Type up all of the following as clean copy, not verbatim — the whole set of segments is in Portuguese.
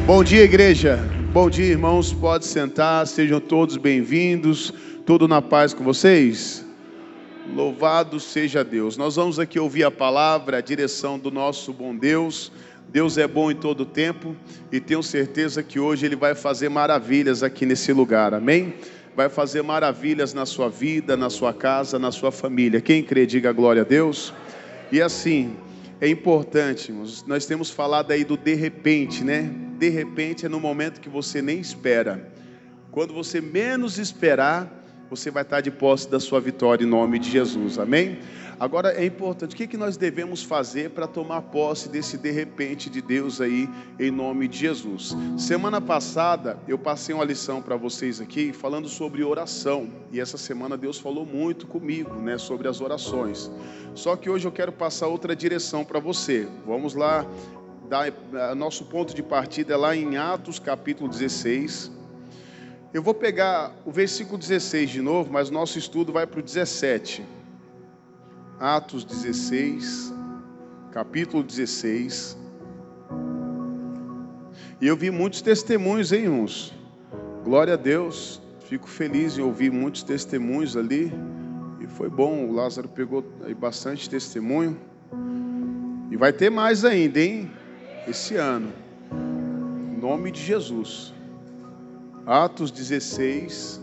Bom dia, igreja. Bom dia, irmãos. Pode sentar. Sejam todos bem-vindos. Tudo na paz com vocês? Louvado seja Deus. Nós vamos aqui ouvir a palavra, a direção do nosso bom Deus. Deus é bom em todo tempo e tenho certeza que hoje Ele vai fazer maravilhas aqui nesse lugar. Amém? Vai fazer maravilhas na sua vida, na sua casa, na sua família. Quem crê, diga glória a Deus. E assim, é importante, nós temos falado aí do de repente, né? De repente é no momento que você nem espera. Quando você menos esperar, você vai estar de posse da sua vitória em nome de Jesus, amém? Agora é importante, o que nós devemos fazer para tomar posse desse de repente de Deus aí, em nome de Jesus? Semana passada eu passei uma lição para vocês aqui, falando sobre oração, e essa semana Deus falou muito comigo, né, sobre as orações. Só que hoje eu quero passar outra direção para você. Vamos lá, nosso ponto de partida é lá em Atos capítulo 16. Eu vou pegar o versículo 16 de novo, mas nosso estudo vai para o 17. Atos 16, capítulo 16. E eu vi muitos testemunhos, hein, irmãos? Glória a Deus. Fico feliz em ouvir muitos testemunhos ali. E foi bom, o Lázaro pegou aí bastante testemunho. E vai ter mais ainda, hein? Esse ano. Em nome de Jesus. Atos 16,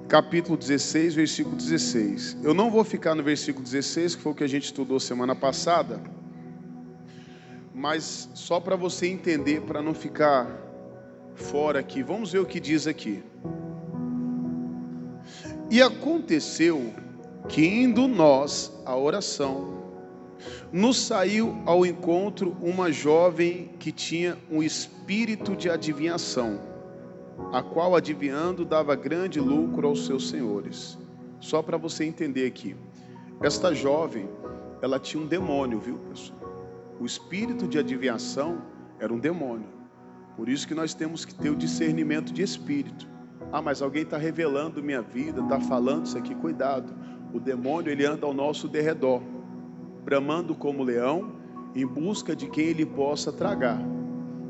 capítulo 16, versículo 16. Eu não vou ficar no versículo 16, que foi o que a gente estudou semana passada, mas só para você entender, para não ficar fora aqui. Vamos ver o que diz aqui. E aconteceu que, indo nós à oração, nos saiu ao encontro uma jovem que tinha um espírito de adivinhação, a qual, adivinhando, dava grande lucro aos seus senhores. Só para você entender aqui, esta jovem, ela tinha um demônio, viu, pessoal? O espírito de adivinhação era um demônio. Por isso que nós temos que ter o discernimento de espírito. Ah, mas alguém está revelando minha vida, está falando isso aqui, cuidado. O demônio, ele anda ao nosso derredor, bramando como leão, em busca de quem ele possa tragar.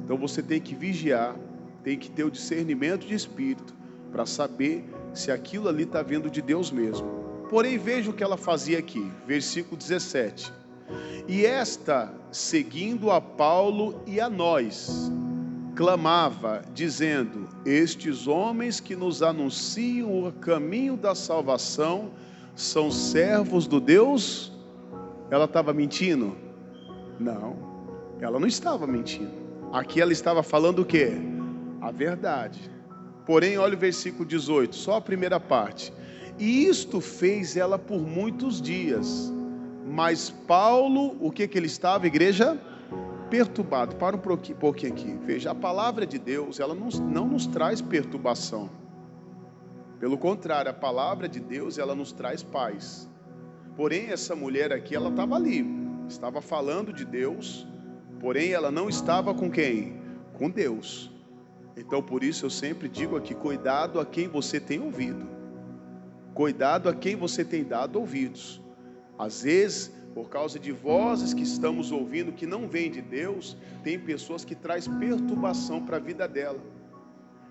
Então você tem que vigiar, tem que ter o discernimento de espírito, para saber se aquilo ali está vindo de Deus mesmo. Porém, veja o que ela fazia aqui, versículo 17. E esta, seguindo a Paulo e a nós, clamava, dizendo: estes homens que nos anunciam o caminho da salvação, são servos do Deus. Ela estava mentindo? Não, ela não estava mentindo. Aqui ela estava falando o quê? A verdade. Porém, olha o versículo 18, só a primeira parte. E isto fez ela por muitos dias. Mas Paulo, o que ele estava, igreja? Perturbado. Para um pouquinho aqui. Veja, a palavra de Deus, ela não nos traz perturbação. Pelo contrário, a palavra de Deus, ela nos traz paz. Porém, essa mulher aqui, ela estava ali, estava falando de Deus, porém ela não estava com quem? Com Deus. Então, por isso eu sempre digo aqui, cuidado a quem você tem ouvido. Cuidado a quem você tem dado ouvidos. Às vezes, por causa de vozes que estamos ouvindo, que não vêm de Deus, tem pessoas que trazem perturbação para a vida dela.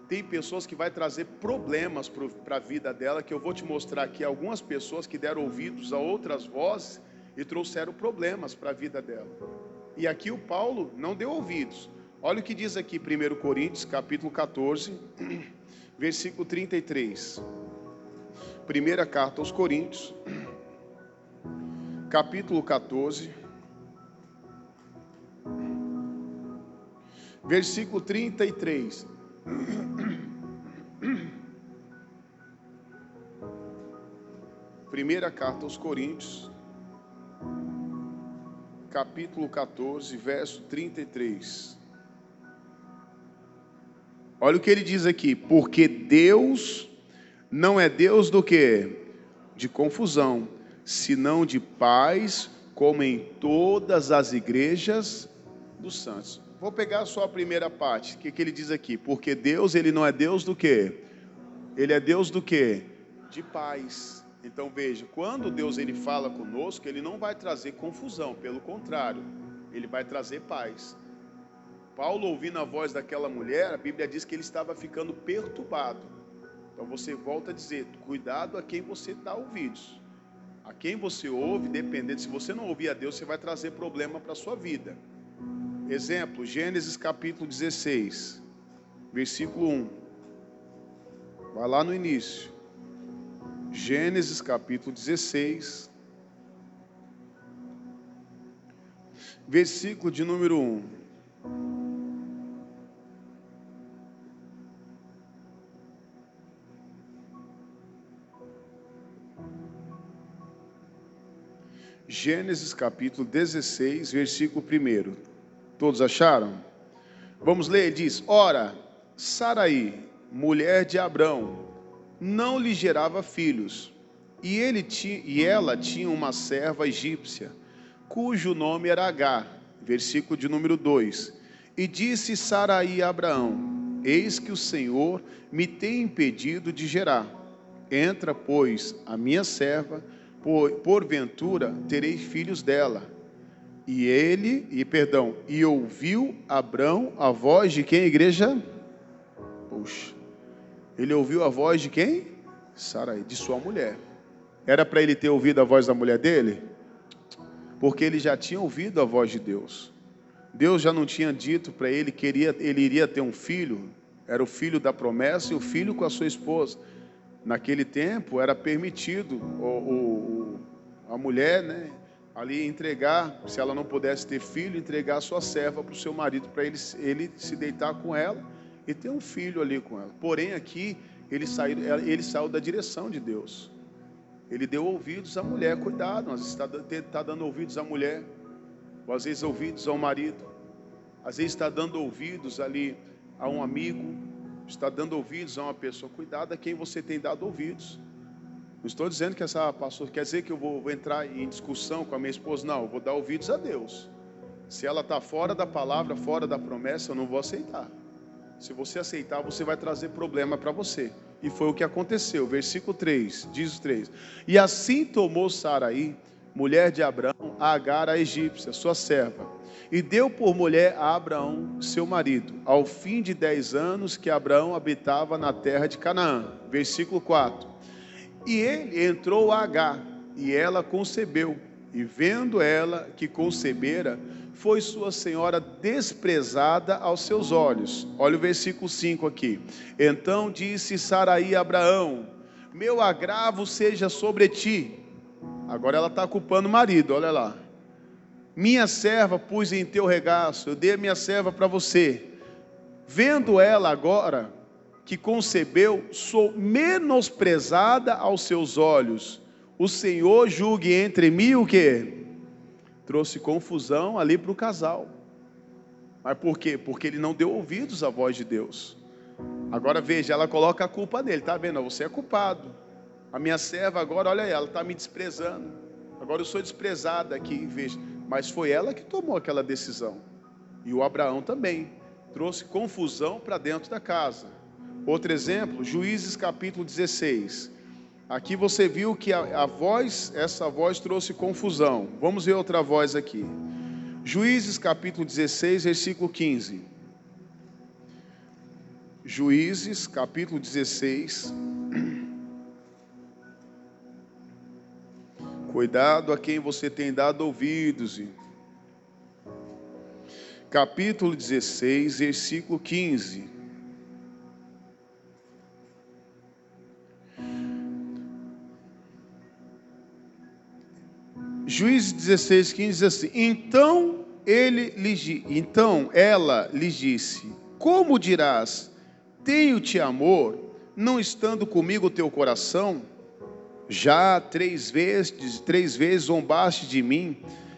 Tem pessoas que vai trazer problemas para a vida dela, que eu vou te mostrar aqui algumas pessoas que deram ouvidos a outras vozes e trouxeram problemas para a vida dela. E aqui o Paulo não deu ouvidos. Olha o que diz aqui, 1 Coríntios, capítulo 14, versículo 33. Primeira carta aos Coríntios, capítulo 14, versículo 33. Primeira carta aos Coríntios, capítulo 14, verso 33. Olha o que ele diz aqui: porque Deus não é Deus do quê? De confusão, senão de paz, como em todas as igrejas dos santos. Vou pegar só a primeira parte, o que ele diz aqui? Porque Deus, ele não é Deus do quê? Ele é Deus do quê? De paz. Então veja, quando Deus ele fala conosco, ele não vai trazer confusão, pelo contrário, ele vai trazer paz. Paulo, ouvindo a voz daquela mulher, a Bíblia diz que ele estava ficando perturbado. Então você volta a dizer, cuidado a quem você dá ouvidos. A quem você ouve, dependendo, se você não ouvir a Deus, você vai trazer problema para a sua vida. Exemplo, Gênesis capítulo 16, versículo 1. Vai lá no início. Gênesis capítulo 16, versículo de número 1. Gênesis capítulo 16, versículo 1. Todos acharam? Vamos ler, ele diz: ora, Saraí, mulher de Abrão, não lhe gerava filhos, e ela tinha uma serva egípcia, cujo nome era Agar. Versículo de número 2. E disse Saraí a Abraão: eis que o Senhor me tem impedido de gerar. Entra, pois, a minha serva, porventura terei filhos dela. E ouviu Abrão a voz de quem, igreja? Puxa. Ele ouviu a voz de quem? Saraí, de sua mulher. Era para ele ter ouvido a voz da mulher dele? Porque ele já tinha ouvido a voz de Deus. Deus já não tinha dito para ele que ele iria ter um filho. Era o filho da promessa e o filho com a sua esposa. Naquele tempo era permitido a mulher, né, ali entregar, se ela não pudesse ter filho, entregar a sua serva para o seu marido, para ele se deitar com ela e ter um filho ali com ela. Porém aqui ele saiu da direção de Deus. Ele deu ouvidos à mulher. Cuidado, às vezes está dando ouvidos à mulher, ou às vezes ouvidos ao marido, às vezes está dando ouvidos ali a um amigo, está dando ouvidos a uma pessoa. Cuidado a quem você tem dado ouvidos. Não estou dizendo que essa pastor quer dizer que eu vou entrar em discussão com a minha esposa. Não, eu vou dar ouvidos a Deus. Se ela está fora da palavra, fora da promessa, eu não vou aceitar. Se você aceitar, você vai trazer problema para você. E foi o que aconteceu. Versículo 3, diz o 3. E assim tomou Saraí, mulher de Abrão, a Agar, a egípcia, sua serva, e deu por mulher a Abraão, seu marido, ao fim de 10 anos que Abraão habitava na terra de Canaã. Versículo 4. E ele entrou a Agar, e ela concebeu, e vendo ela que concebera, foi sua senhora desprezada aos seus olhos. Olha o versículo 5 aqui. Então disse Saraí a Abraão: meu agravo seja sobre ti. Agora ela está culpando o marido, olha lá. Minha serva pus em teu regaço, eu dei a minha serva para você. Vendo ela agora que concebeu, sou menosprezada aos seus olhos. O Senhor julgue entre mim o quê? Trouxe confusão ali para o casal. Mas por quê? Porque ele não deu ouvidos à voz de Deus. Agora veja, ela coloca a culpa nele, tá vendo? Você é culpado. A minha serva agora, olha aí, ela está me desprezando. Agora eu sou desprezada aqui, veja. Mas foi ela que tomou aquela decisão. E o Abraão também. Trouxe confusão para dentro da casa. Outro exemplo, Juízes capítulo 16. Aqui você viu que essa voz trouxe confusão. Vamos ver outra voz aqui. Juízes capítulo 16, versículo 15. Juízes capítulo 16. Cuidado a quem você tem dado ouvidos. Capítulo 16, versículo 15. Juízes 16, 15 diz assim: então ela lhe disse: como dirás, tenho-te amor, não estando comigo o teu coração? Já 3 vezes zombaste de mim,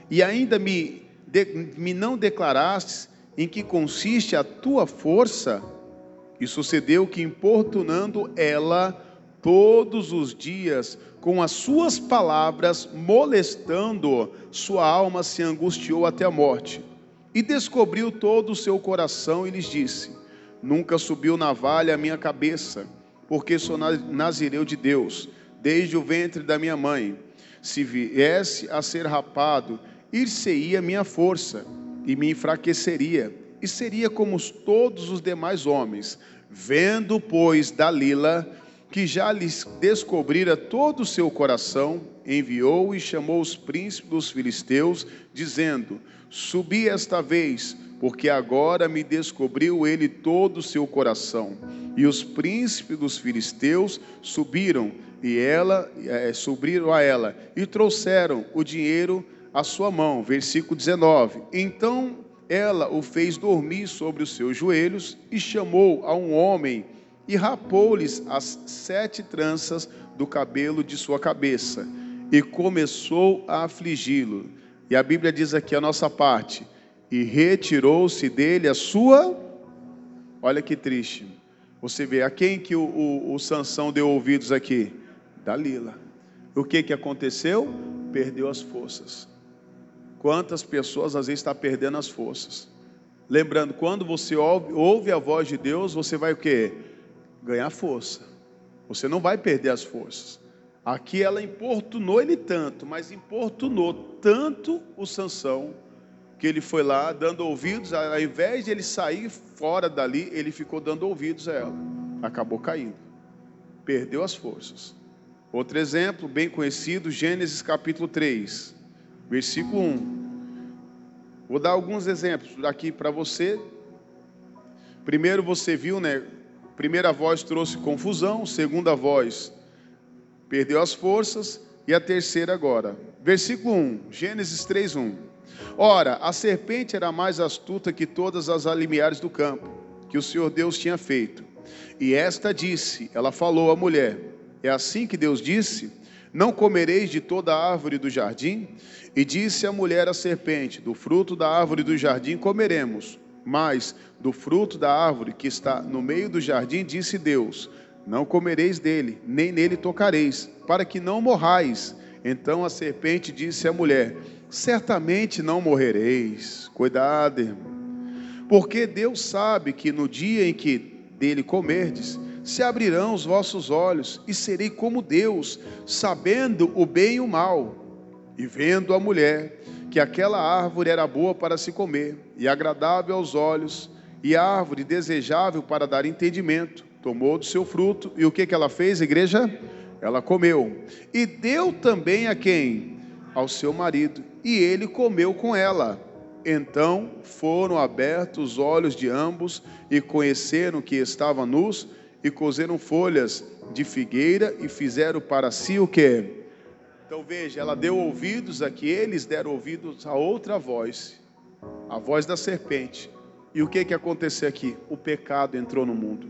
e ainda me não declarastes em que consiste a tua força? E sucedeu que, importunando ela todos os dias, com as suas palavras, molestando, sua alma se angustiou até a morte. E descobriu todo o seu coração e lhes disse: nunca subiu navalha a minha cabeça, porque sou nazireu de Deus, desde o ventre da minha mãe. Se viesse a ser rapado, ir-se-ia minha força, e me enfraqueceria, e seria como todos os demais homens. Vendo, pois, Dalila, que já lhes descobrira todo o seu coração, enviou e chamou os príncipes dos filisteus, dizendo: subi esta vez, porque agora me descobriu ele todo o seu coração. E os príncipes dos filisteus subiram a ela e trouxeram o dinheiro à sua mão. Versículo 19. Então ela o fez dormir sobre os seus joelhos e chamou a um homem e rapou-lhes as 7 tranças do cabelo de sua cabeça e começou a afligi-lo. E a Bíblia diz aqui a nossa parte: e retirou-se dele a sua... Olha que triste. Você vê, a quem que o Sansão deu ouvidos aqui? Dalila. O que aconteceu? Perdeu as forças. Quantas pessoas às vezes estão perdendo as forças? Lembrando, quando você ouve a voz de Deus, você vai o quê? Ganhar força. Você não vai perder as forças. Aqui ela importunou ele tanto, mas importunou tanto o Sansão, que ele foi lá dando ouvidos. Ao invés de ele sair fora dali, ele ficou dando ouvidos a ela. Acabou caindo. Perdeu as forças. Outro exemplo bem conhecido, Gênesis capítulo 3, versículo 1. Vou dar alguns exemplos aqui para você. Primeiro você viu, né? Primeira voz trouxe confusão, segunda voz perdeu as forças, e a terceira agora. Versículo 1, Gênesis 3, 1. Ora, a serpente era mais astuta que todas as limiares do campo, que o Senhor Deus tinha feito. E esta disse, ela falou à mulher: é assim que Deus disse: não comereis de toda a árvore do jardim? E disse a mulher à serpente: do fruto da árvore do jardim comeremos, mas do fruto da árvore que está no meio do jardim, disse Deus: não comereis dele, nem nele tocareis, para que não morrais. Então a serpente disse à mulher: certamente não morrereis. Cuidado, irmão. Porque Deus sabe que no dia em que dele comerdes, se abrirão os vossos olhos, e serei como Deus, sabendo o bem e o mal. E vendo a mulher que aquela árvore era boa para se comer, e agradável aos olhos, e árvore desejável para dar entendimento, tomou do seu fruto, e o que ela fez, igreja? Ela comeu, e deu também a quem? Ao seu marido, e ele comeu com ela. Então foram abertos os olhos de ambos, e conheceram que estavam nus, e cozeram folhas de figueira, e fizeram para si o quê? Então veja, ela deu ouvidos a que eles deram ouvidos a outra voz, a voz da serpente. E o que aconteceu aqui? O pecado entrou no mundo.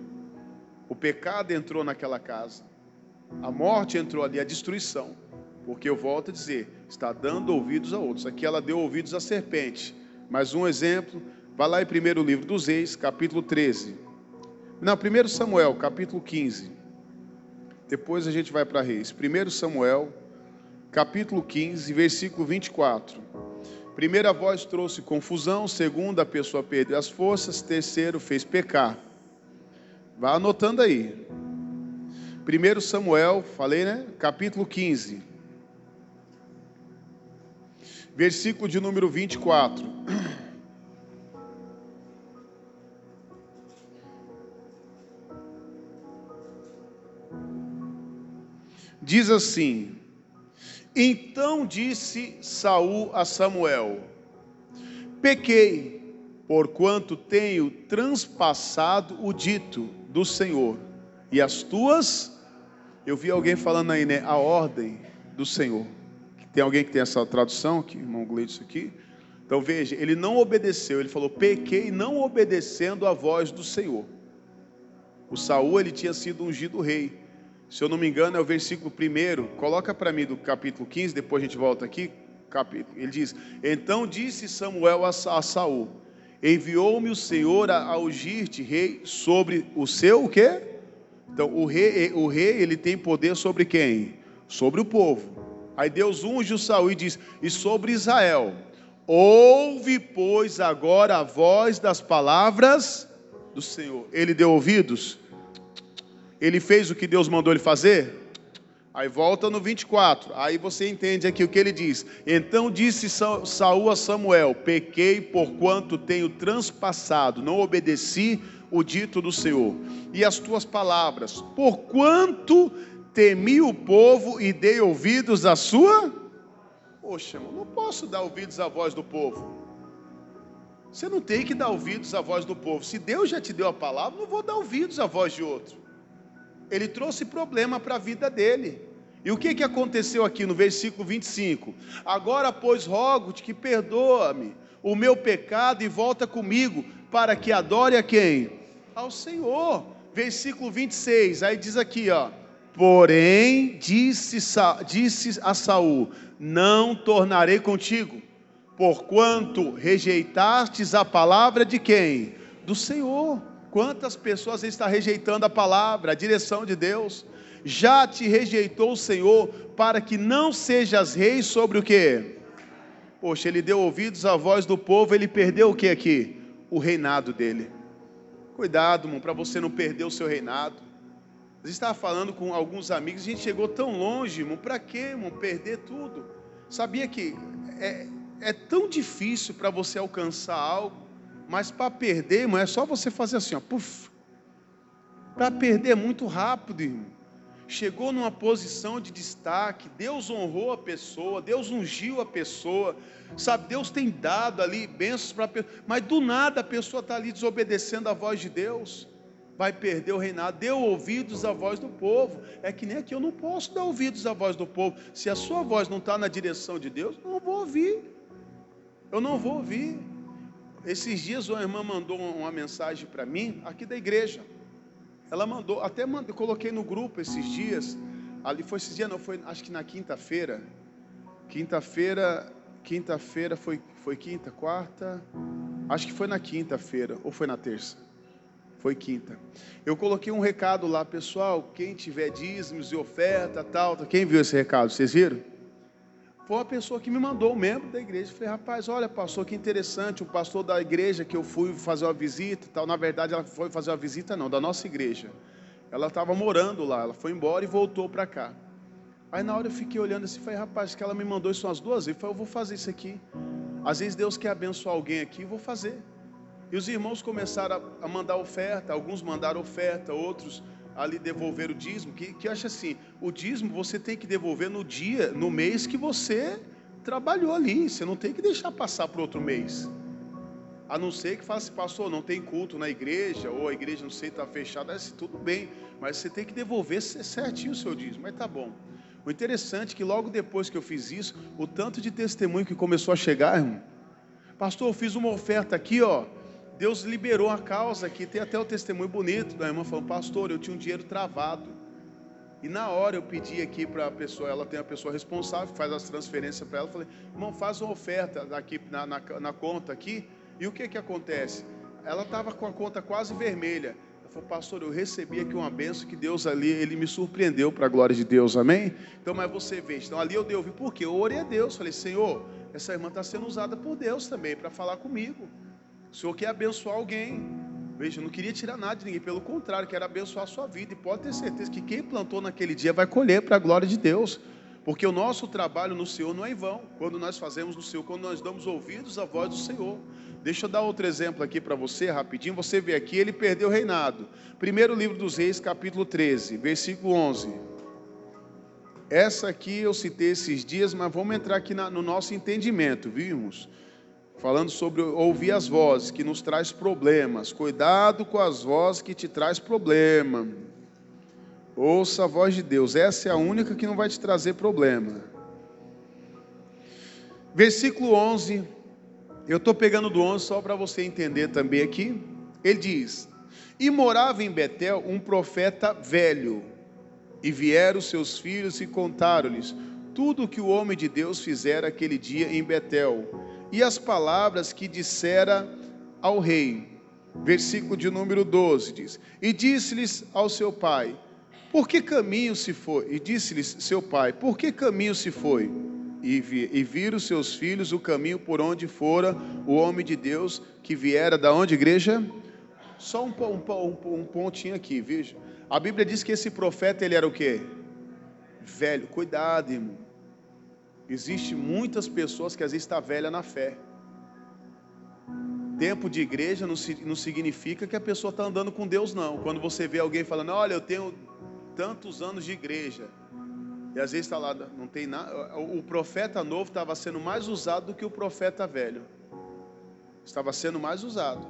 O pecado entrou naquela casa. A morte entrou ali, a destruição. Porque eu volto a dizer, está dando ouvidos a outros. Aqui ela deu ouvidos à serpente. Mais um exemplo, vai lá em 1º livro dos Reis, capítulo 13. Não, 1 Samuel, capítulo 15. Depois a gente vai para Reis. 1 Samuel, capítulo 15, versículo 24. Primeira voz trouxe confusão, segunda, a pessoa perdeu as forças, terceiro, fez pecar. Vai anotando aí. 1 Samuel, falei, né? Capítulo 15. Versículo de número 24. Diz assim: então disse Saul a Samuel: pequei, porquanto tenho transpassado o dito do Senhor, e as tuas... Eu vi alguém falando aí, né? A ordem do Senhor. Tem alguém que tem essa tradução aqui, irmão Gleidson aqui? Então veja, ele não obedeceu, ele falou: pequei não obedecendo a voz do Senhor. O Saul, ele tinha sido ungido rei. Se eu não me engano, é o versículo 1. Coloca para mim do capítulo 15, depois a gente volta aqui. Ele diz: então disse Samuel a Saul: enviou-me o Senhor a ungir-te rei sobre o seu o quê? Então o rei ele tem poder sobre quem? Sobre o povo. Aí Deus unge o Saul e diz: e sobre Israel, ouve pois agora a voz das palavras do Senhor. Ele deu ouvidos? Ele fez o que Deus mandou ele fazer? Aí volta no 24, aí você entende aqui o que ele diz. Então disse Saul a Samuel: pequei porquanto tenho transpassado, não obedeci o dito do Senhor, e as tuas palavras, porquanto temi o povo e dei ouvidos à sua... Poxa, irmão, não posso dar ouvidos à voz do povo. Você não tem que dar ouvidos à voz do povo. Se Deus já te deu a palavra, não vou dar ouvidos à voz de outro. Ele trouxe problema para a vida dele. E o que aconteceu aqui no versículo 25? Agora, pois, rogo-te que perdoa-me o meu pecado e volta comigo, para que adore a quem? Ao Senhor. Versículo 26, aí diz aqui, ó. Porém, disse a Saul: não tornarei contigo, porquanto rejeitastes a palavra de quem? Do Senhor. Quantas pessoas estão rejeitando a palavra, a direção de Deus? Já te rejeitou o Senhor, para que não sejas rei sobre o quê? Poxa, ele deu ouvidos à voz do povo, ele perdeu o que aqui? O reinado dele. Cuidado, irmão, para você não perder o seu reinado. Eu estava falando com alguns amigos, a gente chegou tão longe, irmão, para quê, irmão, perder tudo? Sabia que é tão difícil para você alcançar algo, mas para perder, irmão, é só você fazer assim, ó, puf. Para perder é muito rápido, irmão. Chegou numa posição de destaque, Deus honrou a pessoa, Deus ungiu a pessoa, sabe, Deus tem dado ali bênçãos para a pessoa, mas do nada a pessoa está ali desobedecendo a voz de Deus, vai perder o reinado. Deu ouvidos à voz do povo. É que nem aqui, eu não posso dar ouvidos à voz do povo. Se a sua voz não está na direção de Deus, eu não vou ouvir. Eu não vou ouvir. Esses dias uma irmã mandou uma mensagem para mim, aqui da igreja. Ela mandou, eu coloquei no grupo esses dias. Ali foi esses dias, não, foi acho que na quinta-feira. Quinta-feira foi quinta, quarta. Acho que foi na quinta-feira, ou foi na terça? Foi quinta. Eu coloquei um recado lá, pessoal, quem tiver dízimos e oferta, tal. Quem viu esse recado? Vocês viram? Foi uma pessoa que me mandou, um membro da igreja. Eu falei, rapaz, olha, pastor, que interessante. O pastor da igreja que eu fui fazer uma visita e tal. Na verdade, ela foi fazer uma visita, não, da nossa igreja. Ela estava morando lá, ela foi embora e voltou para cá. Aí na hora eu fiquei olhando assim, falei, rapaz, que ela me mandou isso umas duas vezes. Eu falei, eu vou fazer isso aqui. Às vezes Deus quer abençoar alguém aqui, eu vou fazer. E os irmãos começaram a mandar oferta, alguns mandaram oferta, outros ali devolveram o dízimo, que eu acho assim, o dízimo você tem que devolver no dia, no mês que você trabalhou ali, você não tem que deixar passar para outro mês, a não ser que fale assim, pastor, não tem culto na igreja, ou a igreja não sei, está fechada, assim, tudo bem, mas você tem que devolver certinho o seu dízimo, mas tá bom. O interessante é que logo depois que eu fiz isso, o tanto de testemunho que começou a chegar, irmão, pastor, eu fiz uma oferta aqui, ó, Deus liberou a causa aqui, tem até o testemunho bonito da irmã falando, pastor, eu tinha um dinheiro travado, e na hora eu pedi aqui para a pessoa, ela tem a pessoa responsável, que faz as transferências para ela, falei, irmão, faz uma oferta aqui na conta aqui, e o que acontece? Ela estava com a conta quase vermelha, ela falou, pastor, eu recebi aqui uma bênção que Deus ali, Ele me surpreendeu para a glória de Deus, amém? Então, mas você vê, então ali eu dei ouvido, por quê? Eu orei a Deus, falei, Senhor, essa irmã está sendo usada por Deus também, para falar comigo. O Senhor quer abençoar alguém. Veja, eu não queria tirar nada de ninguém, pelo contrário, quero abençoar a sua vida. E pode ter certeza que quem plantou naquele dia vai colher para a glória de Deus. Porque o nosso trabalho no Senhor não é em vão. Quando nós fazemos no Senhor, quando nós damos ouvidos à voz do Senhor. Deixa eu dar outro exemplo aqui para você, rapidinho. Você vê aqui, ele perdeu o reinado. Primeiro livro dos Reis, capítulo 13, versículo 11. Essa aqui eu citei esses dias, mas vamos entrar aqui no nosso entendimento, vimos? Falando sobre ouvir as vozes, que nos traz problemas. Cuidado com as vozes que te traz problema. Ouça a voz de Deus. Essa é a única que não vai te trazer problema. Versículo 11. Eu estou pegando do 11 só para você entender também aqui. Ele diz, e morava em Betel um profeta velho. E vieram os seus filhos e contaram-lhes tudo o que o homem de Deus fizera aquele dia em Betel. E as palavras que dissera ao rei. Versículo de número 12 diz, e disse-lhes ao seu pai, por que caminho se foi? E disse-lhes seu pai, por que caminho se foi? E viram seus filhos o caminho por onde fora o homem de Deus que viera da onde, igreja? Só um pontinho aqui, veja. A Bíblia diz que esse profeta, ele era o quê? velho. Cuidado, irmão. Existe muitas pessoas que às vezes estão velhas na fé. Tempo de igreja não significa que a pessoa está andando com Deus, não. Quando você vê alguém falando, olha, eu tenho tantos anos de igreja, e às vezes está lá, não tem nada. O profeta novo estava sendo mais usado do que o profeta velho. Estava sendo mais usado.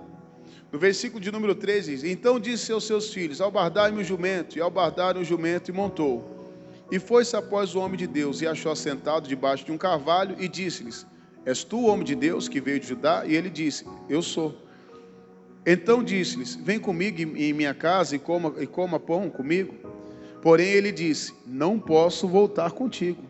No versículo de número 13 diz, então disse aos seus filhos, albardai-me o jumento, e albardaram o jumento e montou. E foi-se após o homem de Deus, e achou assentado debaixo de um carvalho, e disse-lhes, és tu o homem de Deus que veio de Judá? E ele disse, eu sou. Então disse-lhes, vem comigo em minha casa e coma pão comigo. Porém ele disse, não posso voltar contigo.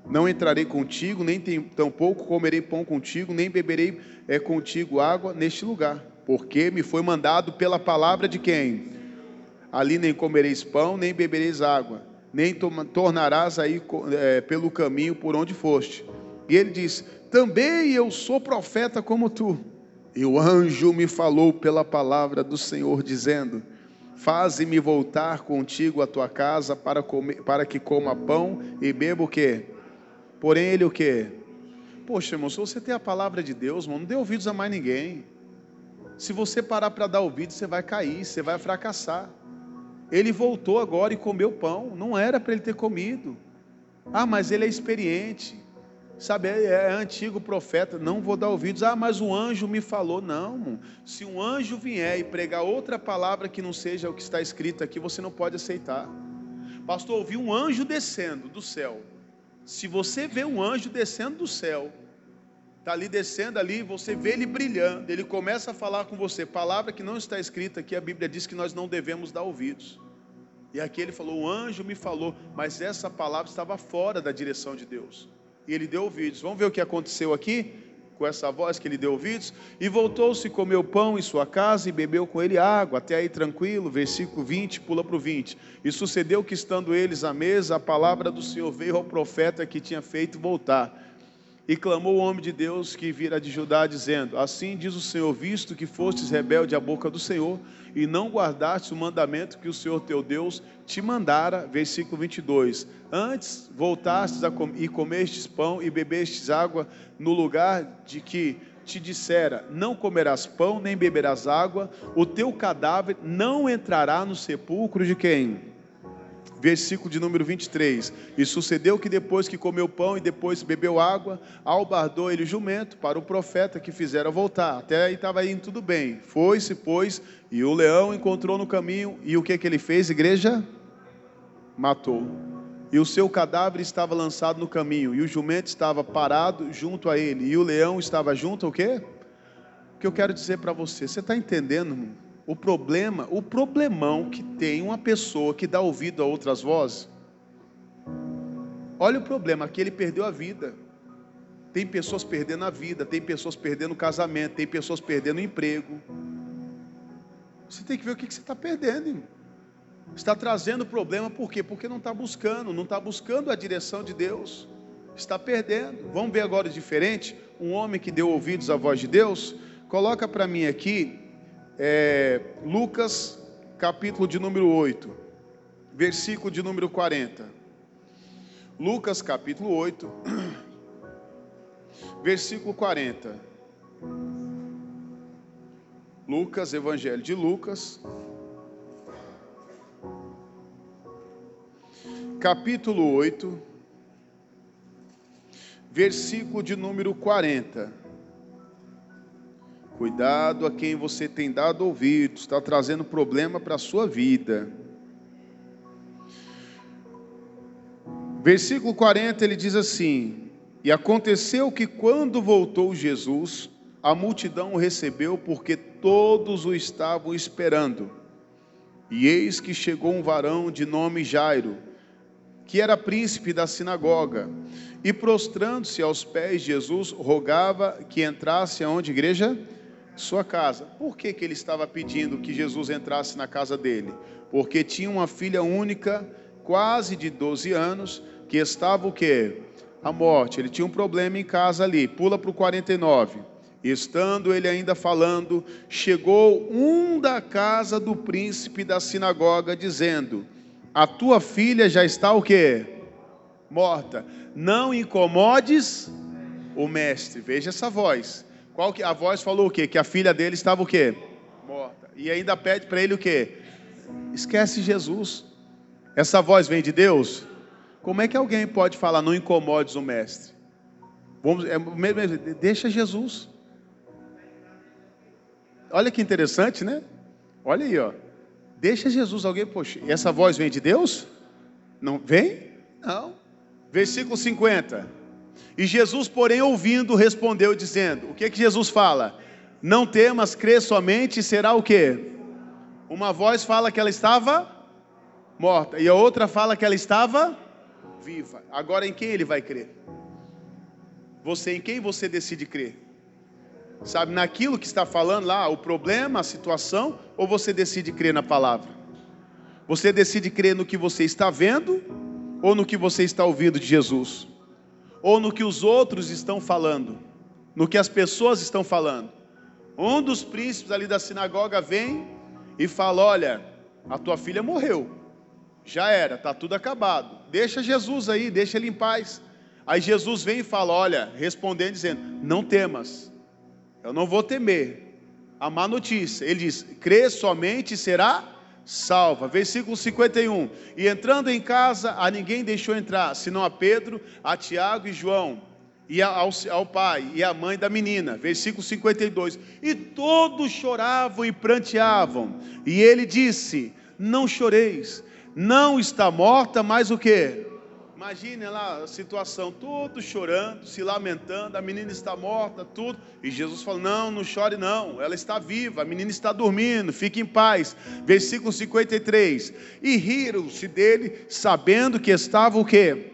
Não entrarei contigo, nem tampouco comerei pão contigo, nem beberei contigo água neste lugar. Porque me foi mandado pela palavra de quem? Ali nem comereis pão, nem bebereis água, nem tornarás aí pelo caminho por onde foste. E ele disse, também eu sou profeta como tu. E o anjo me falou pela palavra do Senhor, dizendo, faze-me voltar contigo à tua casa para que coma pão e beba o quê? Porém ele o quê? Poxa, irmão, se você tem a palavra de Deus, irmão, não dê ouvidos a mais ninguém. Se você parar para dar ouvidos, você vai cair, você vai fracassar. Ele voltou agora e comeu pão, não era para ele ter comido. Ah, mas ele é experiente, sabe, é antigo profeta, não vou dar ouvidos. Ah, mas o anjo me falou. Não, se um anjo vier e pregar outra palavra que não seja o que está escrito aqui, você não pode aceitar. Pastor, ouvi um anjo descendo do céu. Se você vê um anjo descendo do céu, está ali descendo ali, você vê ele brilhando, ele começa a falar com você, palavra que não está escrita aqui, a Bíblia diz que nós não devemos dar ouvidos. E aqui ele falou, o anjo me falou, mas essa palavra estava fora da direção de Deus. E ele deu ouvidos. Vamos ver o que aconteceu aqui, com essa voz que ele deu ouvidos. E voltou-se, comeu pão em sua casa e bebeu com ele água. Até aí tranquilo, versículo 20, pula para o 20. E sucedeu que estando eles à mesa, a palavra do Senhor veio ao profeta que tinha feito voltar. E clamou o homem de Deus que vira de Judá, dizendo, assim diz o Senhor, visto que fostes rebelde à boca do Senhor, e não guardastes o mandamento que o Senhor teu Deus te mandara, versículo 22, antes voltastes e comestes pão e bebestes água no lugar de que te dissera, não comerás pão nem beberás água, o teu cadáver não entrará no sepulcro de quem? Versículo de número 23, e sucedeu que depois que comeu pão e depois bebeu água, albardou ele o jumento para o profeta que fizera voltar. Até aí estava indo tudo bem. Foi-se, pois, e o leão encontrou no caminho, e o que ele fez, igreja? Matou. E o seu cadáver estava lançado no caminho, e o jumento estava parado junto a ele, e o leão estava junto ao quê? O que eu quero dizer para você, você está entendendo, irmão? O problemão que tem uma pessoa que dá ouvido a outras vozes. Olha o problema, aqui ele perdeu a vida. Tem pessoas perdendo a vida, tem pessoas perdendo o casamento, tem pessoas perdendo o emprego. Você tem que ver o que você está perdendo, irmão. Está trazendo problema, por quê? Porque não está buscando a direção de Deus. Está perdendo. Vamos ver agora diferente, um homem que deu ouvidos à voz de Deus. Coloca para mim aqui, Lucas, capítulo de número 8, versículo de número 40. Lucas, capítulo 8, versículo 40. Lucas, Evangelho de Lucas, capítulo 8, versículo de número 40. Cuidado a quem você tem dado ouvidos, está trazendo problema para a sua vida. Versículo 40, ele diz assim, e aconteceu que quando voltou Jesus, a multidão o recebeu, porque todos o estavam esperando. E eis que chegou um varão de nome Jairo, que era príncipe da sinagoga, e prostrando-se aos pés de Jesus, rogava que entrasse aonde, igreja? Sua casa. Por que ele estava pedindo que Jesus entrasse na casa dele? Porque tinha uma filha única, quase de 12 anos, que estava o quê? A morte. Ele tinha um problema em casa ali. Pula para o 49. Estando ele ainda falando, chegou um da casa do príncipe da sinagoga, dizendo, a tua filha já está o quê? morta. Não incomodes o mestre. Veja essa voz. A voz falou o quê? Que a filha dele estava o quê? Morta. E ainda pede para ele o quê? Esquece Jesus. Essa voz vem de Deus? Como é que alguém pode falar, não incomodes o mestre? Deixa Jesus. Olha que interessante, né? Olha aí, ó. Deixa Jesus. Alguém, poxa, essa voz vem de Deus? Não vem? Não. Versículo 50. E Jesus, porém, ouvindo, respondeu, dizendo: o que que Jesus fala? Não temas, crê somente, e será o quê? Uma voz fala que ela estava morta, e a outra fala que ela estava viva. Agora, em quem ele vai crer? Em quem você decide crer? Sabe, naquilo que está falando lá, o problema, a situação, ou você decide crer na palavra? Você decide crer no que você está vendo, ou no que você está ouvindo de Jesus? Ou no que os outros estão falando? No que as pessoas estão falando? Um dos príncipes ali da sinagoga vem e fala: olha, a tua filha morreu, já era, está tudo acabado, deixa Jesus aí, deixa ele em paz. Aí Jesus vem e fala, olha, respondendo, dizendo: não temas, eu não vou temer a má notícia. Ele diz: crê somente e será salva. Versículo 51. E entrando em casa, a ninguém deixou entrar, senão a Pedro, a Tiago e João, e ao pai e à mãe da menina. Versículo 52. E todos choravam e pranteavam. E ele disse: não choreis, não está morta, mas o quê? Imagine lá a situação, todos chorando, se lamentando, a menina está morta, tudo. E Jesus falou: não chore não, ela está viva, a menina está dormindo, fique em paz. Versículo 53. E riram-se dele, sabendo que estava o quê?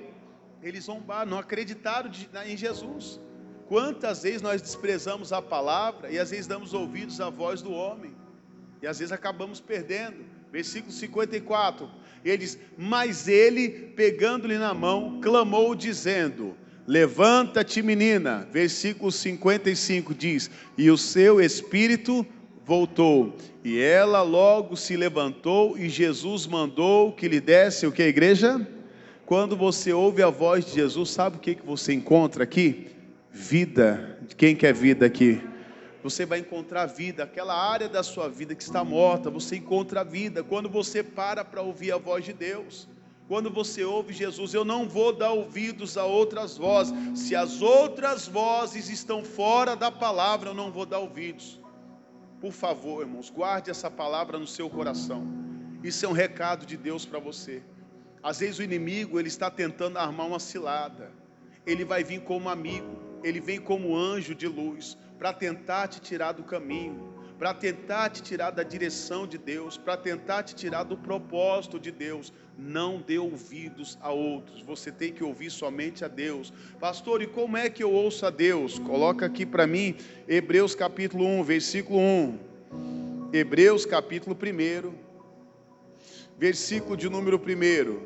Eles zombaram, não acreditaram em Jesus. Quantas vezes nós desprezamos a palavra, e às vezes damos ouvidos à voz do homem, e às vezes acabamos perdendo. Versículo 54. Ele diz: mas ele, pegando-lhe na mão, clamou dizendo: levanta-te, menina. Versículo 55 diz: e o seu espírito voltou, e ela logo se levantou, e Jesus mandou que lhe desse o que, igreja? Quando você ouve a voz de Jesus, sabe o que você encontra aqui? Vida. Quem quer vida aqui? Você vai encontrar vida, aquela área da sua vida que está morta, você encontra vida, quando você para ouvir a voz de Deus, quando você ouve Jesus. Eu não vou dar ouvidos a outras vozes, se as outras vozes estão fora da palavra, eu não vou dar ouvidos. Por favor, irmãos, guarde essa palavra no seu coração, isso é um recado de Deus para você. Às vezes o inimigo, ele está tentando armar uma cilada, ele vai vir como amigo, ele vem como anjo de luz, para tentar te tirar do caminho, para tentar te tirar da direção de Deus, para tentar te tirar do propósito de Deus. Não dê ouvidos a outros, você tem que ouvir somente a Deus. Pastor, e como é que eu ouço a Deus? Coloca aqui para mim, Hebreus capítulo 1, versículo 1. Hebreus capítulo 1, versículo de número 1.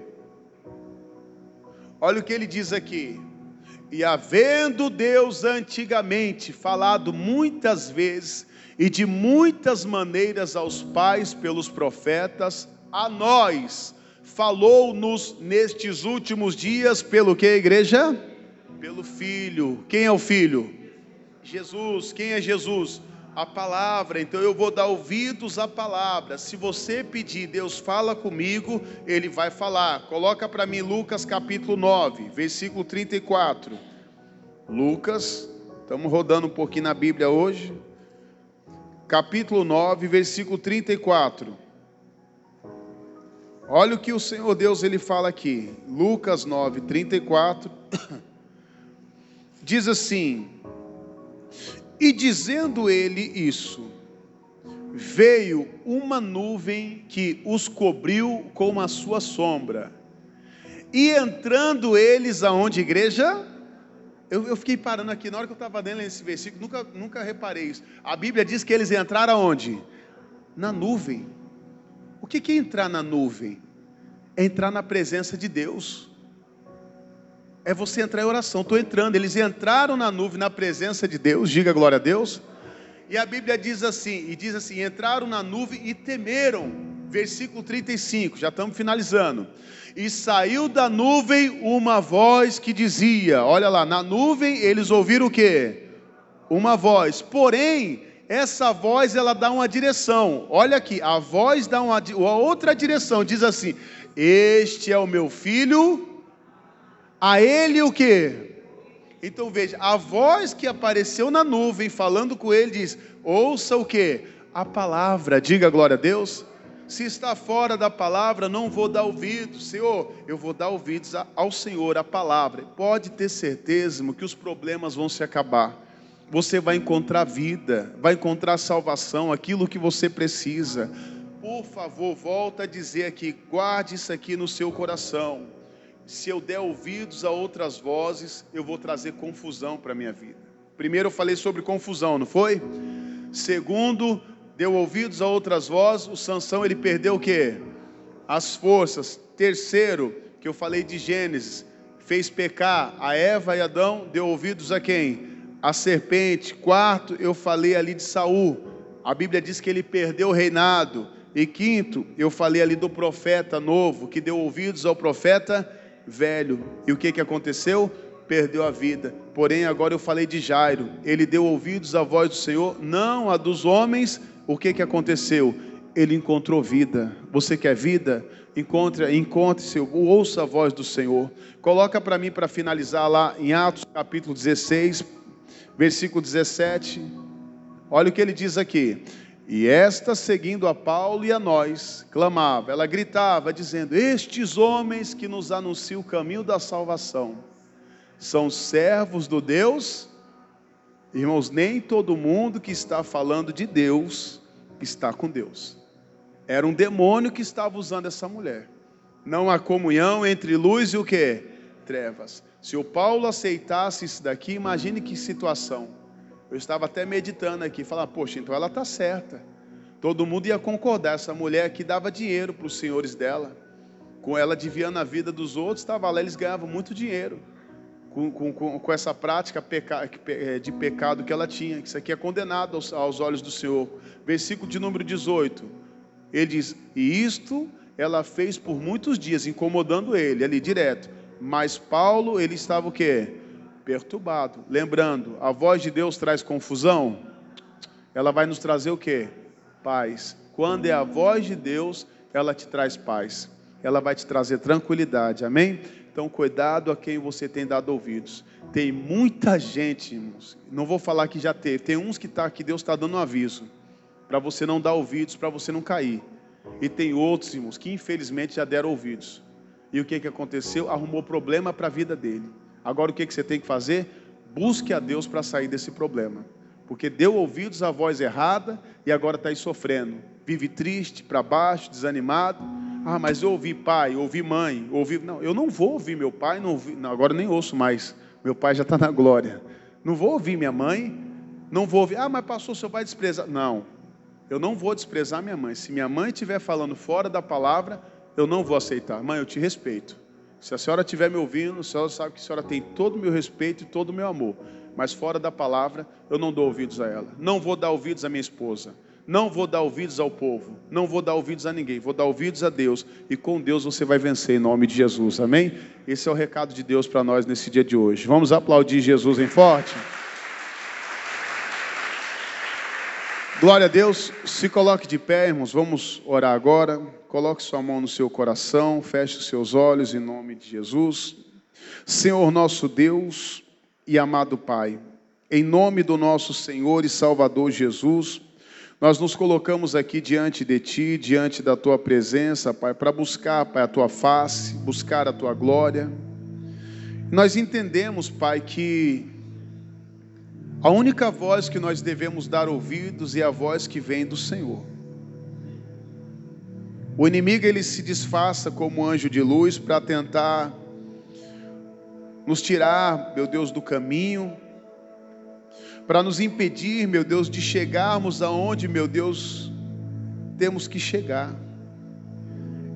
Olha o que ele diz aqui: e havendo Deus antigamente falado muitas vezes e de muitas maneiras aos pais pelos profetas, a nós falou-nos nestes últimos dias pelo que, igreja? Pelo Filho. Quem é o Filho? Jesus. Quem é Jesus? A palavra. Então eu vou dar ouvidos à palavra. Se você pedir, Deus fala comigo, Ele vai falar. Coloca para mim Lucas capítulo 9, versículo 34. Lucas, estamos rodando um pouquinho na Bíblia hoje. Capítulo 9, versículo 34. Olha o que o Senhor Deus ele fala aqui. Lucas 9, 34. Diz assim: e dizendo ele isso, veio uma nuvem que os cobriu com a sua sombra. E entrando eles aonde, igreja? Eu fiquei parando aqui, na hora que eu estava lendo esse versículo, nunca reparei isso. A Bíblia diz que eles entraram aonde? Na nuvem. O que é entrar na nuvem? É entrar na presença de Deus. É você entrar em oração. Estou entrando. Eles entraram na nuvem, na presença de Deus. Diga glória a Deus. E a Bíblia diz assim, entraram na nuvem e temeram. versículo 35, já estamos finalizando. E saiu da nuvem uma voz que dizia, olha lá, na nuvem eles ouviram o quê? Uma voz, porém, essa voz ela dá uma direção, olha aqui, a voz dá uma outra direção, diz assim, este é o meu filho, a ele o quê? Então veja, a voz que apareceu na nuvem falando com ele diz, ouça o quê? A palavra, diga glória a Deus. Se está fora da palavra, não vou dar ouvidos, Senhor, eu vou dar ouvidos ao Senhor, a palavra. Pode ter certeza, irmão, que os problemas vão se acabar. Você vai encontrar vida, vai encontrar salvação, aquilo que você precisa. Por favor, volta a dizer aqui, guarde isso aqui no seu coração. Se eu der ouvidos a outras vozes, eu vou trazer confusão para a minha vida. Primeiro eu falei sobre confusão, não foi? Segundo, deu ouvidos a outras vozes, o Sansão ele perdeu o quê? As forças. Terceiro, que eu falei de Gênesis, fez pecar a Eva e Adão, deu ouvidos a quem? A serpente. Quarto, eu falei ali de Saul, a Bíblia diz que ele perdeu o reinado. E quinto, eu falei ali do profeta novo, que deu ouvidos ao profeta velho. E o que aconteceu? Perdeu a vida. Porém agora eu falei de Jairo, ele deu ouvidos à voz do Senhor, não a dos homens. O que aconteceu? Ele encontrou vida. Você quer vida? Encontre-se, ouça a voz do Senhor. Coloca para mim para finalizar lá em Atos capítulo 16, versículo 17. Olha o que ele diz aqui. E esta, seguindo a Paulo e a nós, clamava, ela gritava, dizendo, estes homens que nos anunciam o caminho da salvação, são servos do Deus. Irmãos, nem todo mundo que está falando de Deus, está com Deus. Era um demônio que estava usando essa mulher. Não há comunhão entre luz e o quê? Trevas. Se o Paulo aceitasse isso daqui, imagine que situação. Eu estava até meditando aqui, falando, poxa, então ela está certa. Todo mundo ia concordar, essa mulher aqui dava dinheiro para os senhores dela. Com ela desviando a vida dos outros, estava lá, eles ganhavam muito dinheiro. Com essa prática de pecado que ela tinha. Isso aqui é condenado aos olhos do Senhor. Versículo de número 18. Ele diz, e isto ela fez por muitos dias, incomodando ele, ali direto. Mas Paulo, ele estava o quê? Perturbado. Lembrando, a voz de Deus traz confusão. Ela vai nos trazer o quê? Paz. Quando é a voz de Deus, ela te traz paz. Ela vai te trazer tranquilidade. Amém? Então, cuidado a quem você tem dado ouvidos. Tem muita gente, irmãos, não vou falar que já teve, tem uns que Deus está dando um aviso, para você não dar ouvidos, para você não cair. E tem outros, irmãos, que infelizmente já deram ouvidos. E o que aconteceu? Arrumou problema para a vida dele. Agora o que você tem que fazer? Busque a Deus para sair desse problema. Porque deu ouvidos à voz errada e agora está aí sofrendo. Vive triste, para baixo, desanimado. Ah, mas eu ouvi pai, ouvi mãe, ouvi... Não, eu não vou ouvir meu pai, não, agora nem ouço mais. Meu pai já está na glória. Não vou ouvir minha mãe, não vou ouvir... Ah, mas pastor, seu pai despreza... Não, eu não vou desprezar minha mãe. Se minha mãe estiver falando fora da palavra, eu não vou aceitar. Mãe, eu te respeito. Se a senhora estiver me ouvindo, a senhora sabe que a senhora tem todo o meu respeito e todo o meu amor. Mas fora da palavra, eu não dou ouvidos a ela. Não vou dar ouvidos à minha esposa. Não vou dar ouvidos ao povo. Não vou dar ouvidos a ninguém. Vou dar ouvidos a Deus. E com Deus você vai vencer em nome de Jesus. Amém? Esse é o recado de Deus para nós nesse dia de hoje. Vamos aplaudir Jesus em forte? Glória a Deus. Se coloque de pé, irmãos. Vamos orar agora. Coloque sua mão no seu coração. Feche os seus olhos em nome de Jesus. Senhor nosso Deus e amado Pai, em nome do nosso Senhor e Salvador Jesus, nós nos colocamos aqui diante de Ti, diante da Tua presença, Pai, para buscar, Pai, a Tua face, buscar a Tua glória. Nós entendemos, Pai, que a única voz que nós devemos dar ouvidos é a voz que vem do Senhor. O inimigo, ele se disfarça como anjo de luz para tentar nos tirar, meu Deus, do caminho, para nos impedir, meu Deus, de chegarmos aonde, meu Deus, temos que chegar.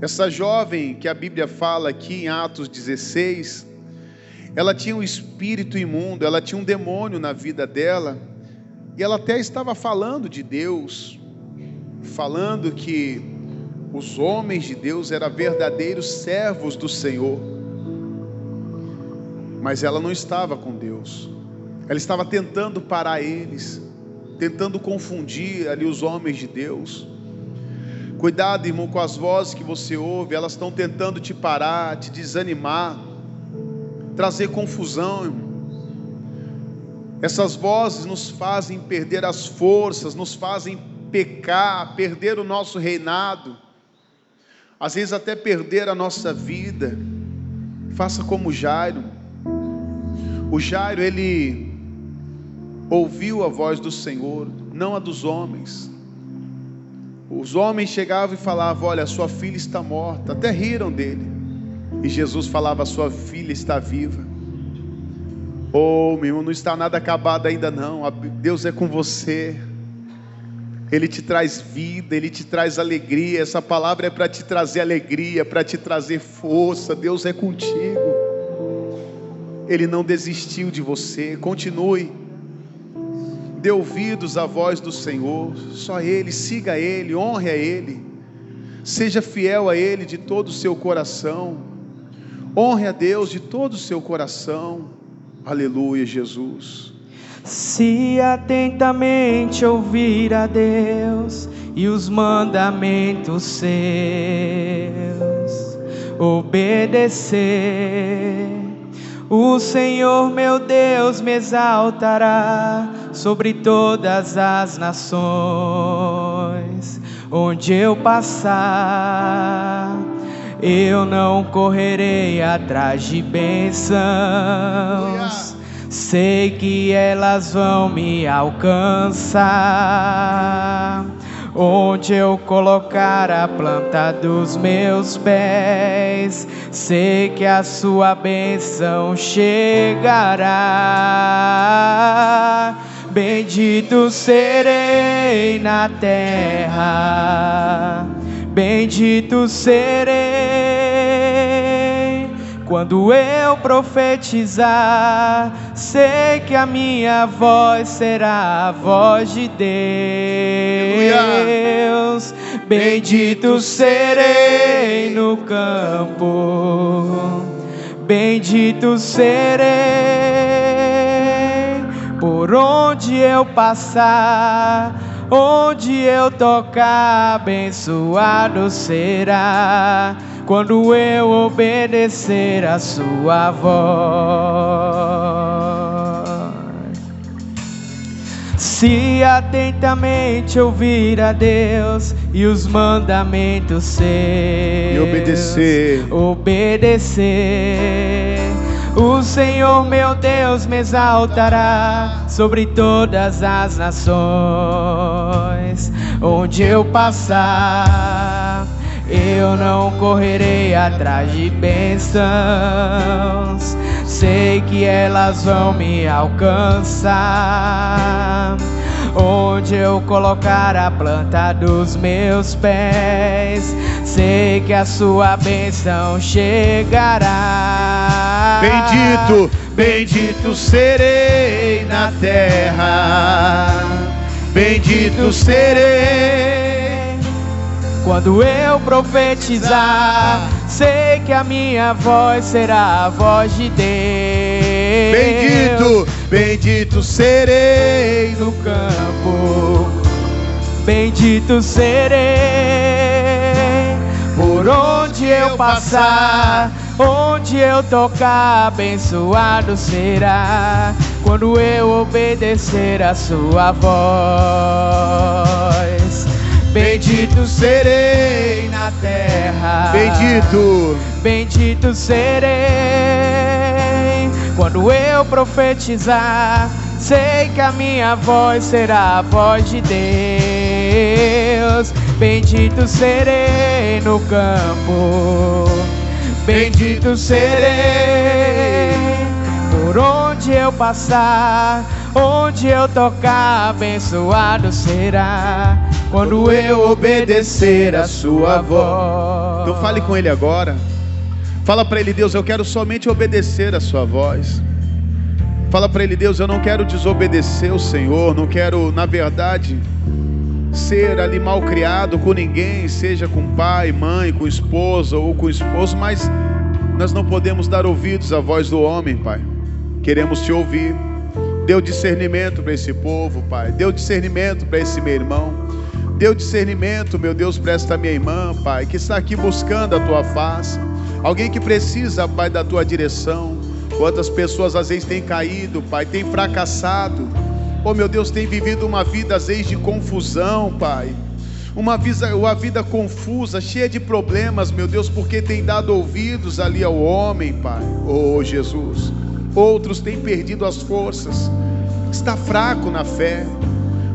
Essa jovem que a Bíblia fala aqui em Atos 16, ela tinha um espírito imundo, ela tinha um demônio na vida dela, e ela até estava falando de Deus, falando que Os homens de Deus eram verdadeiros servos do Senhor. Mas ela não estava com Deus. Ela estava tentando parar eles, tentando confundir ali os homens de Deus. Cuidado, irmão, com as vozes que você ouve. Elas estão tentando te parar, te desanimar, trazer confusão, irmão. Essas vozes nos fazem perder as forças, nos fazem pecar, perder o nosso reinado, às vezes até perder a nossa vida. Faça como Jairo. O Jairo, ele ouviu a voz do Senhor, não a dos homens. Os homens chegavam e falavam: olha, sua filha está morta. Até riram dele. E Jesus falava: sua filha está viva. Oh, meu irmão, não está nada acabado ainda não. Deus é com você. Ele te traz vida, Ele te traz alegria. Essa palavra é para te trazer alegria, para te trazer força. Deus é contigo. Ele não desistiu de você. Continue. Dê ouvidos à voz do Senhor. Só Ele, siga Ele, honre a Ele. Seja fiel a Ele de todo o seu coração. Honre a Deus de todo o seu coração. Aleluia, Jesus. Se atentamente ouvir a Deus e os mandamentos seus, obedecer, o Senhor meu Deus me exaltará sobre todas as nações. Onde eu passar, eu não correrei atrás de bênçãos. Sei que elas vão me alcançar. Onde eu colocar a planta dos meus pés, sei que a sua bênção chegará. Bendito serei na terra, bendito serei quando eu profetizar. Sei que a minha voz será a voz de Deus. Bendito serei no campo, bendito serei por onde eu passar. Onde eu tocar, abençoado será quando eu obedecer a sua voz. Se atentamente ouvir a Deus e os mandamentos seus, E obedecer, o Senhor meu Deus me exaltará sobre todas as nações. Onde eu passar, eu não correrei atrás de bênçãos. Sei que elas vão me alcançar. Onde eu colocar a planta dos meus pés, sei que a sua bênção chegará. Bendito, bendito serei na terra, bendito serei quando eu profetizar. Sei que a minha voz será a voz de Deus. Bendito, bendito serei no campo, bendito serei por onde eu passar. Onde eu tocar, abençoado será quando eu obedecer a sua voz. Bendito serei na terra, bendito serei quando eu profetizar. Sei que a minha voz será a voz de Deus. Bendito serei no campo, bendito serei por onde eu passar. Onde eu tocar, abençoado será quando eu obedecer a sua voz. Então fale com Ele agora. Fala para Ele: Deus, eu quero somente obedecer a sua voz. Fala para Ele: Deus, eu não quero desobedecer o Senhor. Não quero, na verdade, ser ali mal criado com ninguém, seja com pai, mãe, com esposa ou com esposo, mas nós não podemos dar ouvidos à voz do homem, Pai. Queremos te ouvir. Dê discernimento para esse povo, Pai. Dê discernimento para esse meu irmão. Dê discernimento, meu Deus, para esta minha irmã, Pai, que está aqui buscando a tua face. Alguém que precisa, Pai, da tua direção. Quantas pessoas às vezes têm caído, Pai, têm fracassado. Oh, meu Deus, tem vivido uma vida às vezes de confusão, Pai. Uma vida confusa, cheia de problemas, meu Deus, porque tem dado ouvidos ali ao homem, Pai. Oh, Jesus. Outros têm perdido as forças, está fraco na fé,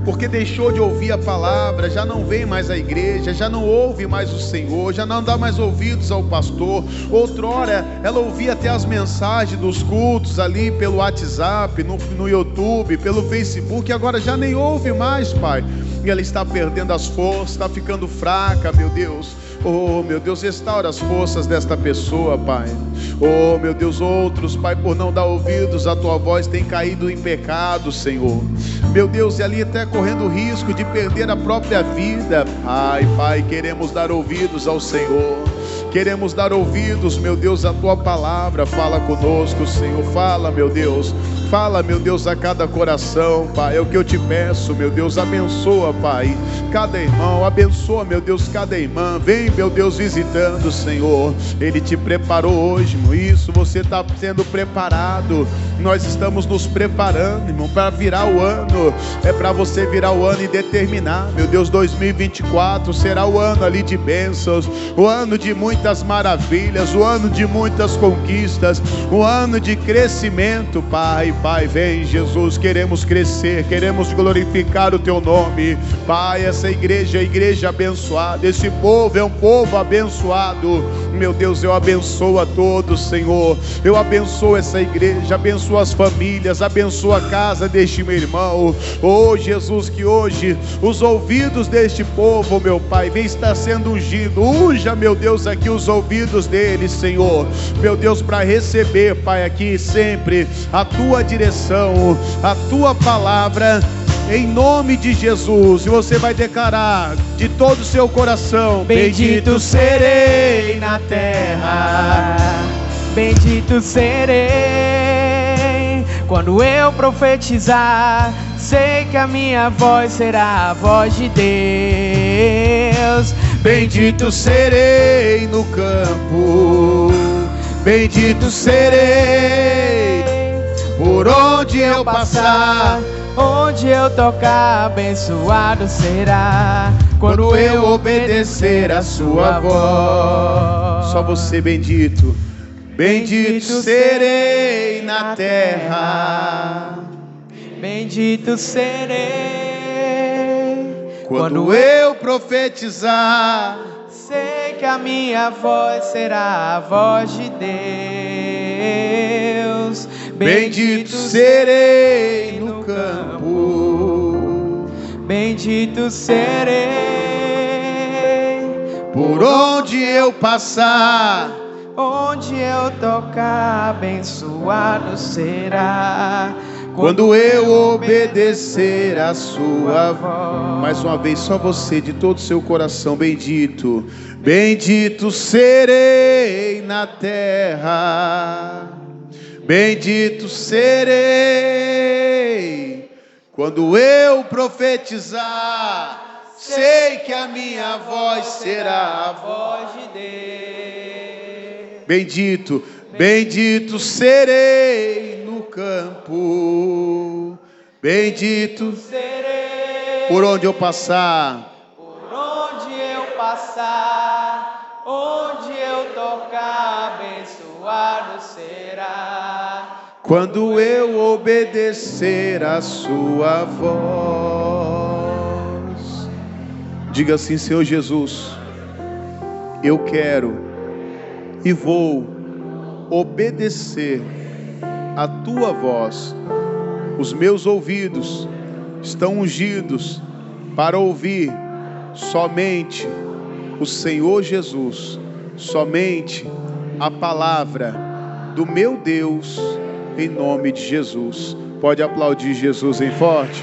porque deixou de ouvir a palavra, já não vem mais à igreja, já não ouve mais o Senhor, já não dá mais ouvidos ao pastor. Outrora ela ouvia até as mensagens dos cultos ali pelo WhatsApp, no YouTube, pelo Facebook, agora já nem ouve mais, Pai. E ela está perdendo as forças, está ficando fraca, meu Deus. Oh, meu Deus, restaura as forças desta pessoa, Pai. Oh, meu Deus, outros, Pai, por não dar ouvidos à tua voz, têm caído em pecado, Senhor. Meu Deus, e ali até correndo risco de perder a própria vida. Ai, Pai, queremos dar ouvidos ao Senhor. Queremos dar ouvidos, meu Deus, à tua palavra. Fala conosco, Senhor. Fala, meu Deus. Fala, meu Deus, a cada coração, Pai. É o que eu te peço, meu Deus. Abençoa, Pai, cada irmão. Abençoa, meu Deus, cada irmã. Vem, meu Deus, visitando, Senhor. Ele te preparou hoje, irmão. Isso, você está sendo preparado. Nós estamos nos preparando, irmão, para virar o ano. É para você virar o ano e determinar, meu Deus, 2024 será o ano ali de bênçãos, o ano de muitas maravilhas, o ano de muitas conquistas, o ano de crescimento, Pai. Pai, vem, Jesus, queremos crescer, queremos glorificar o teu nome, Pai. Essa igreja é a igreja abençoada, esse povo é um povo abençoado, meu Deus. Eu abençoo a todos, Senhor. Eu abençoo essa igreja, abençoo as famílias, abençoo a casa deste meu irmão. Oh, Jesus, que hoje os ouvidos deste povo, meu Pai, vem estar sendo ungido. Unja, meu Deus, aqui os ouvidos deles, Senhor, meu Deus, para receber, Pai, aqui sempre a tua direção, a tua palavra, em nome de Jesus. E você vai declarar de todo o seu coração: bendito serei na terra, bendito serei quando eu profetizar. Sei que a minha voz será a voz de Deus. Bendito serei no campo, bendito serei por onde eu passar. Onde eu tocar, abençoado será quando eu obedecer a sua voz. Só você, bendito. Bendito serei na terra, bendito serei quando eu profetizar. Sei que a minha voz será a voz de Deus. Bendito serei no campo, bendito serei por onde eu passar. Onde eu tocar, abençoado será quando eu obedecer a sua voz. Mais uma vez, só você, de todo o seu coração. Bendito, bendito serei na terra, bendito serei quando eu profetizar. Sei que a minha voz será a voz de Deus. Bendito, bendito serei no campo, bendito serei por onde eu passar. Por onde eu passar, onde eu tocar, abençoado será quando eu obedecer a sua voz. Diga assim: Senhor Jesus, eu quero e vou obedecer a tua voz. Os meus ouvidos estão ungidos para ouvir somente o Senhor Jesus, somente a palavra do meu Deus, em nome de Jesus. Pode aplaudir Jesus em forte.